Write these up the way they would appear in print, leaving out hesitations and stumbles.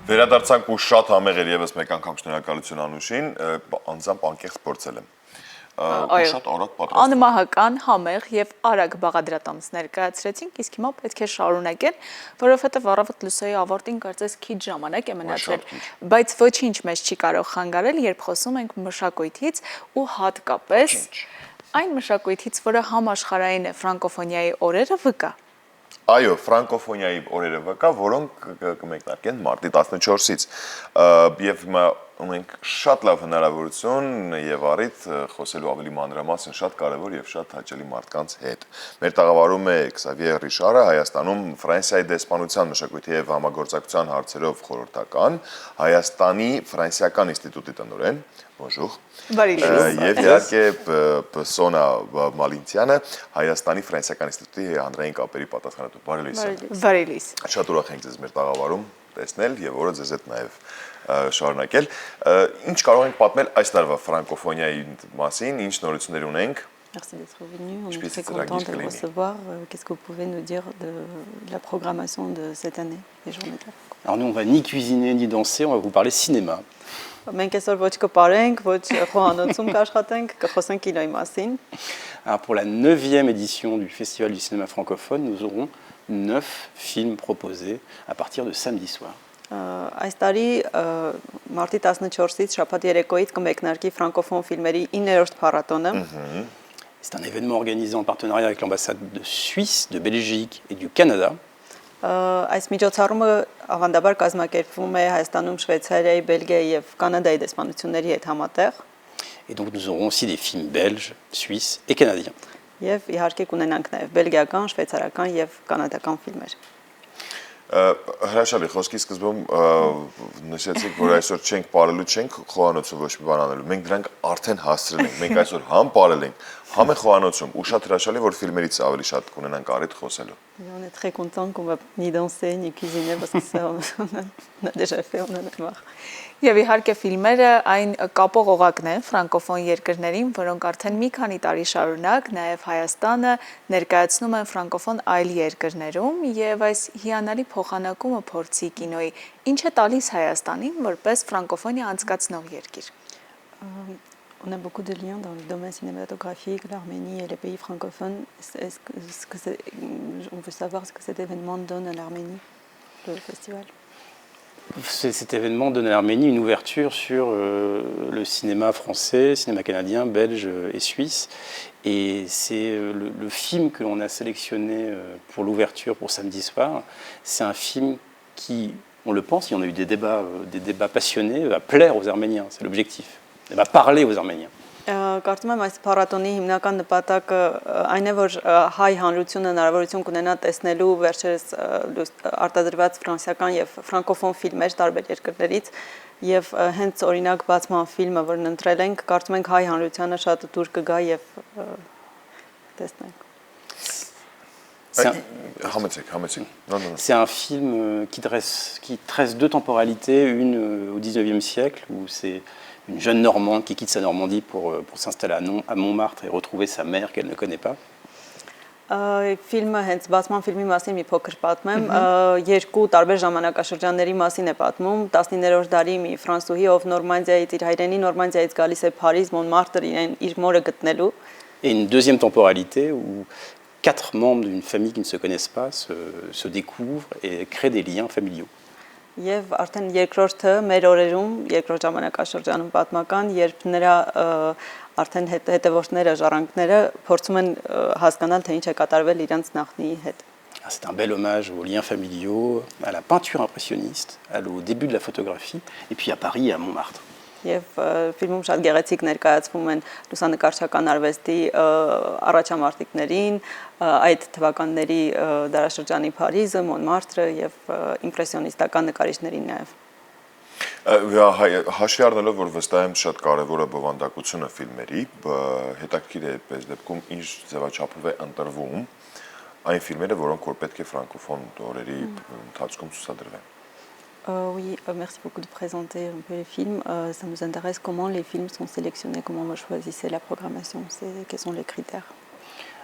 Վերադարձանք ու շատ համեղ էր եւս մեկ անգամ շնորհակալություն Անուշին, անձամբ անկեղծ փորձել եմ։ Շատ արագ պատրաստվում։ Անմահական, համեղ եւ արագ բաղադրատոմս ներկայացրեցինք, իսկ հիմա պետք է շարունակել, որովհետեւ առավոտ լուսոյի ավարտին կարծես քիչ ժամանակ է մնացել, բայց ոչինչ մեզ չի կարող խանգարել, երբ խոսում ենք մշակույթից ու հատկապես այն մշակույթից, որը համաշխարհային է ֆրանկոֆոնիայի օրերը վկա։ Այո, ֆրանկոֆոնիայի օրերը վկա, որոնք կմեկնարկեն մարտի 14-ից։ Եվ հիմա ունենք շատ լավ հնարավորություն եւ առիթ խոսելու ավելի մանրամասն շատ կարեւոր եւ շատ հաճելի մարդկանց հետ։ Մեր տաղավարում է Xavier Richard-ը, Հայաստանում Ֆրանսիայի դեսպանության մշակույթի եւ համագործակցության հարցերով խորհրդական, Հայաստանի Ֆրանսիական ինստիտուտի տնօրեն։ Bonjour. Եվ իհարկե Սոնա Մալինցյանը, Հայաստանի Ֆրանսիական ինստիտուտի հանրային կապերի պատասխանատու։ Բարի լույս։ Բարի լույս։ Շատ ուրախ ենք ձեզ մեր տաղավարում տեսնել եւ օրը ձեզ հետ նաեւ շարունակել։ Ինչ կարող ենք պատմել այս տարվա ֆրանկոֆոնիայի մասին, ինչ նորություններ ունենք։ Merci d'être venu, on est très content de vous recevoir. Qu'est-ce que vous pouvez nous dire de la programmation de cette année, les journées de la francophonie? Alors nous, on va ni cuisiner ni danser, on va vous parler cinéma. Մենք այսօր ոչ կպարենք, ոչ խոհանոցում կաշխատենք, կխոսենք կինոյի մասին։ Alors pour la 9e édition du Festival du cinéma francophone, nous aurons 9 films proposés à partir de samedi soir. Այս տարի մարտի 14-ից շաբաթ երեկոյից կմեկնարկի ֆրանկոֆոն ֆիլմերի 9-րդ փառատոնը։ C'est un événement organisé en partenariat avec l'ambassade de Suisse, de Belgique et du Canada. Այս միջոցառումը ավանդաբար կազմակերպվում է Հայաստանում, Շվեյցարիայի, Բելգիայի եւ Կանադայի դեսպանությունների հետ համատեղ։ Et donc nous aurons aussi des films belges, suisses et canadiens. Եվ իհարկե կունենանք նաեւ բելգիական, շվեյցարական եւ կանադական ֆիլմեր։ Հրաշալի, խոսքի սկզբում նշեցիք, որ այսօր չենք պարելու, չենք խոհանոցում ոչ մի բան անելու։ Մենք դրանք արդեն հասցրել ենք։ Մենք այսօր համ պարել ենք, համ է խոհանոցում, ու շատ հրաշալի, որ ֆիլմերից ավելի շատ կունենանք առիթ խոսելու։ On est très content qu'on va ni danser ni cuisiner parce que ça on a déjà fait, on en a marre. Եվ իհարկե ֆիլմերը այն կապող օղակն են ֆրանկոֆոն երկրներին, որոնք արդեն մի քանի տարի շարունակ նաև Հայաստանը ներկայացնում են ֆրանկոֆոն այլ երկրներում եւ այս հիանալի փոխանակումը փորձի կինոյի ինչ է տալիս Հայաստանին որպես ֆրանկոֆոնիա անցկացնող երկիր։ On a beaucoup de liens dans le domaine cinématographique, l'Arménie et les pays francophones. On veut savoir ce que cet événement donne à l'Arménie, le festival. Cet événement donne à l'Arménie une ouverture sur le cinéma français, cinéma canadien, belge et suisse. Et c'est le film que l'on a sélectionné pour l'ouverture pour samedi soir. C'est un film qui, on le pense, il y en a eu des débats passionnés, va plaire aux Arméniens, c'est l'objectif. Elle va parler aux Arméniens. Կարծում եմ այս փառատոնի հիմնական նպատակը այն է, որ հայ հանրությունը հնարավորություն կունենա տեսնելու վերջերս արտադրված ֆրանսիական եւ ֆրանկոֆոն ֆիլմեր տարբեր երկրներից եւ հենց օրինակ բացման ֆիլմը, որն ընտրել ենք, կարծում ենք հայ հանրությանը շատ դուր կգա եւ տեսնենք։ C'est un film qui tresse deux temporalités, une au 19e siècle où c'est une jeune Normande qui quitte sa Normandie pour s'installer à Montmartre et retrouver sa mère qu'elle ne connaît pas. Ֆիլմը հենց բացման ֆիլմի մասին մի փոքր պատմեմ, երկու տարբեր ժամանակաշրջանների մասին է պատմում, 19-րդ դարի մի ֆրանսուհի, ով Նորմանդիայից իր հայրենի Նորմանդիայից գալիս է Փարիզ, Մոնմարտր իր մորը գտնելու. Et une deuxième temporalité où 4 membres d'une famille qui ne se connaissent pas se découvrent et créent des liens familiaux. Եվ արդեն երկրորդը մեր օրերում, երկրորդ ժամանակաշրջանում պատմական, երբ նրա արդեն հետևորդները, ժառանգները փորձում են հասկանալ, թե ինչ է կատարվել իրենց նախնիի հետ. C'est un bel hommage aux liens familiaux, à la peinture impressionniste, au début de la photographie, et puis à Paris et à Montmartre. Եվ ֆիլմում շատ գեղեցիկ ներկայացվում են լուսանկարչական արվեստի առաջամարտիկներին, այդ թվականների դարաշրջանի Փարիզը, Մոնմարտրը եւ իմպրեսիոնիստական նկարիչներին նաեւ։ Հաշվի առնելով, որ վստահ եմ շատ կարևոր է բովանդակությունը ֆիլմերի, հետաքրքիր է պես դեպքում ինչ ձևաչափով է ընտրվում այն ֆիլմերը, որոնք որ պետք է ֆրանկոֆոն օրերի ընթացքում ցուցադրվեն։ Oui, merci beaucoup de présenter un peu les films. Ça nous intéresse comment les films sont sélectionnés, comment vous choisissez la programmation, quels sont les critères?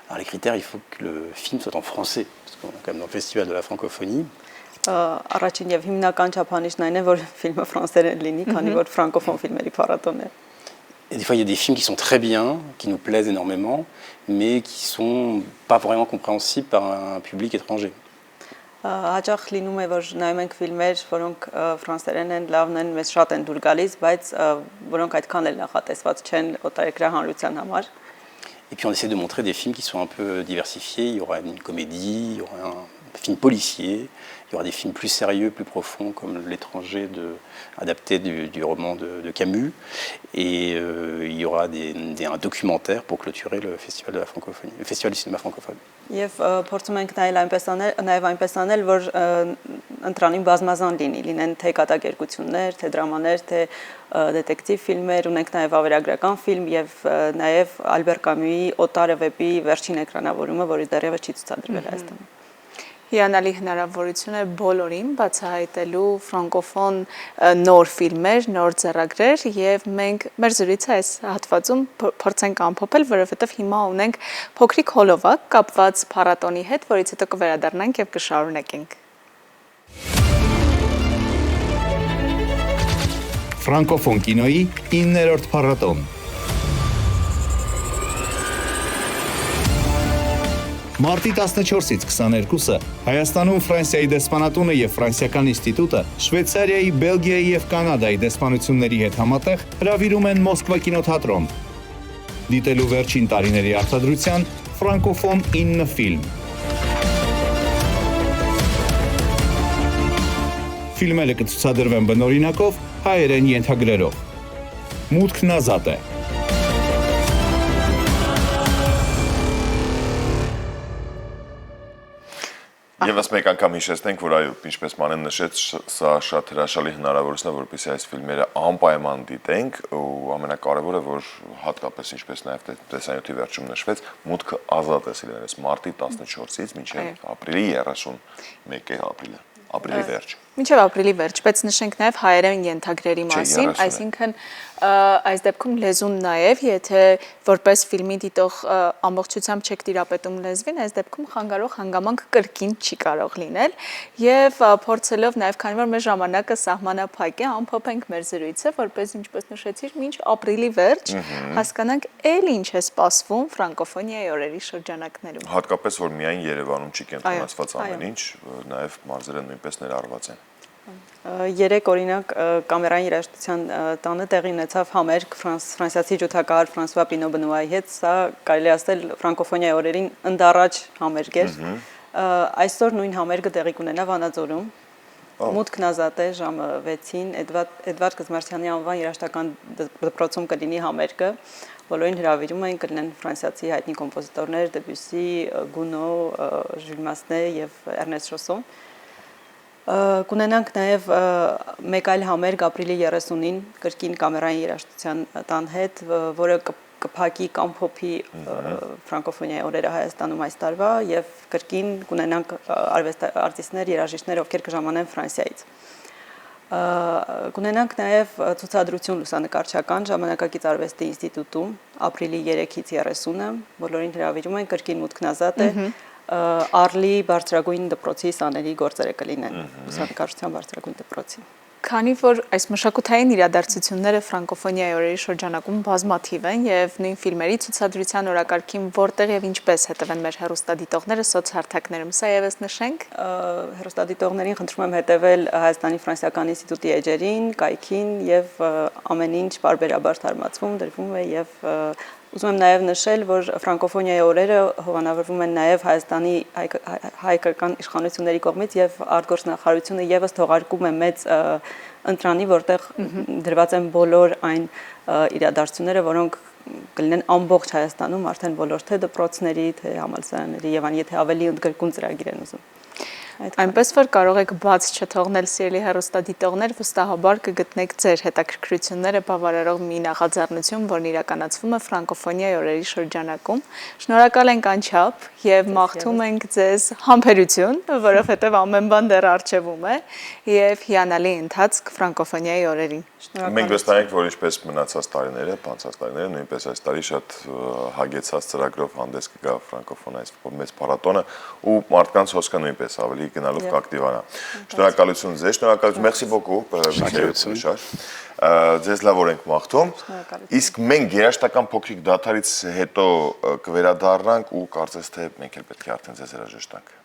Alors les critères, il faut que le film soit en français, parce qu'on est quand même dans le festival de la francophonie. առաջին եւ հիմնական չափանիշն այն է, որ ֆիլմը ֆրանսերեն լինի, քանի որ ֆրանկոֆոն ֆիլմերի փառատոն է։ Et des fois, il y a des films qui sont très bien, qui nous plaisent énormément, mais qui ne sont pas vraiment compréhensibles par un public étranger. Հաճախ լինում է, որ նայում ենք ֆիլմեր, որոնք ֆրանսերեն են, լավն են, մեզ շատ են դուր գալիս, բայց որոնք այդքան էլ նախատեսված չեն օտարերկրյա հանրության համար։ Et puis on essaie de montrer des films qui sont un peu diversifiés. Il y aura une comédie, il y aura un film policier, il y aura des films plus sérieux, plus profonds, comme L'étranger, adapté du roman de Camus. Et il y aura un documentaire pour clôturer le festival de la francophonie, le festival du cinéma francophone. Եվ փորձում ենք նաև այնպես անել, որ ընտրանին բազմազան լինեն թե կատակերգություններ, թե դրամաներ, թե դետեկտիվ ֆիլմեր, ունենք նաև ավերագրական ֆիլմ եւ նաև Ալբեր Կամյուի Օտարը վեպի վերջին էկրանավորումը, որը դեռևս չի ցուցադրվել Հայաստանում։ Հիանալի հնարավորություն է բոլորին բացահայտելու ֆրանկոֆոն նոր ֆիլմեր, նոր ձեռագրեր եւ մենք մեր զրույցը այս հատվածում փորձենք ամփոփել, որովհետեւ հիմա ունենք փոքրիկ հոլովակ կապված փառատոնի հետ, որից հետո կվերադառնանք եւ կշարունակենք։ Ֆրանկոֆոն կինոյի 9-րդ փառատոն։ Մարտի 14-ից 22-ը Հայաստանում Ֆրանսիայի դեսպանատունը եւ Ֆրանսիական ինստիտուտը Շվեյցարիայի, Բելգիայի եւ Կանադայի դեսպանությունների հետ համատեղ հրավիրում են Մոսկվա կինոթատրոն։ Դիտելու վերջին տարիների արտադրության ֆրանկոֆոն 9 ֆիլմ։ Ֆիլմերը կցուցադրվեն բնօրինակով հայերեն ենթագրերով։ Մուտքն ազատ է։ Եվս մեկ անգամ հիշեցնենք, որ այո, ինչպես Մանեն նշեց, սա շատ հրաշալի հնարավորություն է, որպեսզի այս ֆիլմերը անպայման դիտենք, ու ամենակարևորը, որ հատկապես ինչպես նաև տեսանյութի վերջում նշվեց, մուտքը ազատ է սիրելիներս մարտի 14-ից մինչև ապրիլի 31 ապրիլի վերջ։ Մինչև ապրիլի վերջ, բայց նշենք նաև հայերեն ենթագրերի մասին, այսինքն այս դեպքում լեզուն նաև, եթե որպես ֆիլմի դիտող ամբողջությամբ չեք տիրապետում լեզվին, այս դեպքում խանգարող հանգամանք կրկին չի կարող լինել եւ փորձելով նաև, քանի որ մեր ժամանակը սահմանափակ է, ամփոփենք մեր զրույցը, որպես ինչպես նշեցիր, մինչ ապրիլի վերջ հասկանանք էլ ինչ է սպասվում ֆրանկոֆոնիայի օրերի շրջանակներում։ Հատկապես որ միայն Երևանում չի կենտրոնացված ամեն ինչ, նաև մարզերը նույնպես ներառված են։ Երեք օրինակ կամերային երաժշտության տանը տեղի ունեցավ համերգ ֆրանսիացի ջութակահար Ֆրանսուଆ Պինո Բնուայի հետ, սա կարելի ասել ֆրանկոֆոնիայի օրերին ընդառաջ համերգ էր։ Այսօր նույն համերգը տեղի կունենա Վանաձորում։ Մուտքն ազատ է ժամը 6-ին Էդվարդ Կզմարցյանի անվան երաժշտական դպրոցում կլինի համերգը։ Բոլորին հրավիրում են, կլինեն ֆրանսիացի հայտնի կոմպոզիտորներ Դեբյուսի, Գունո, Ժյուլ Մասնե եւ Էրնեստ Շոսոն։ Կունենանք նաև մեկ այլ համերգ ապրիլի 30-ին կրկին կամերային երաժշտության տան հետ, որը կփակի կամ փոփի ֆրանկոֆոնիայի օրերը Հայաստանում այս տարվա եւ կրկին կունենանք արտիստներ, երաժիշտներ, ովքեր կժամանեն Ֆրանսիայից։ Կունենանք նաև ցուցադրություն լուսանկարչական ժամանակակից արվեստի ինստիտուտում ապրիլի 3-ից 30-ը, բոլորին հրավիրում են, կրկին մուտքն ազատ է։ Արլի բարձրագույն դպրոցի սաների գործերը կլինեն լուսանկարչության բարձրագույն դպրոցի։ Քանի որ այս մշակութային իրադարձությունները ֆրանկոֆոնիայի օրերի շրջանակում բազմաթիվ են եւ նույն ֆիլմերի ցուցադրության օրակարգին որտեղ եւ ինչպես հետևեն մեր հեռուստադիտողները սոցհարթակներում, սա եւս նշենք։ Հեռուստադիտողներին խնդրում եմ հետևել Հայաստանի Ֆրանսիական ինստիտուտի էջերին, կայքին եւ ամեն ինչ բարբերաբար թարմացվում, դրվում է եւ ուզում եմ նաև նշել, որ ֆրանկոֆոնիայի օրերը հովանավորվում են նաև Հայաստանի հայկական իշխանությունների կողմից եւ արտգործնախարարությունը եւս թողարկում է մեծ ընտրանի, որտեղ դրված են բոլոր այն իրադարձությունները, որոնք կլինեն ամբողջ Հայաստանում, արդեն բոլոր թե դպրոցների, թե համալսարանների եւ այն, եթե ավելի ընդգրկուն ծրագիր են ուզում։ Այնպես որ կարող եք բաց չթողնել սիրելի հեռուստադիտողներ, վստահաբար կգտնեք ձեր հետաքրքրությունները բավարարող մի նախաձեռնություն, որն իրականացվում է ֆրանկոֆոնիայի օրերի շրջանակում։ Շնորհակալ ենք անչափ եւ մաղթում ենք ձեզ համբերություն, որովհետեւ ամեն բան դեռ առջևում է եւ հիանալի ընթացք ֆրանկոֆոնիայի օրերին։ Մենք վստահ ենք, որ ինչպես մնացած տարիները, բացած տարիները, նույնպես այս տարի շատ հագեցած ծրագրով հանդես կգա ֆրանկոֆոն այս մեծ փառատոնը ու մարդկանց հոսքը նույնպես ավելի փոքրիկ գնալով կակտիվանա։ Շնորհակալություն ձեզ, շնորհակալություն, merci beaucoup, ձեզ լավ օր ենք մաղթում։ Իսկ մենք երաշտական փոքրիկ դադարից հետո կվերադառնանք ու կարծես թե մենք էլ պետք է արդեն ձեզ հրաժեշտանք։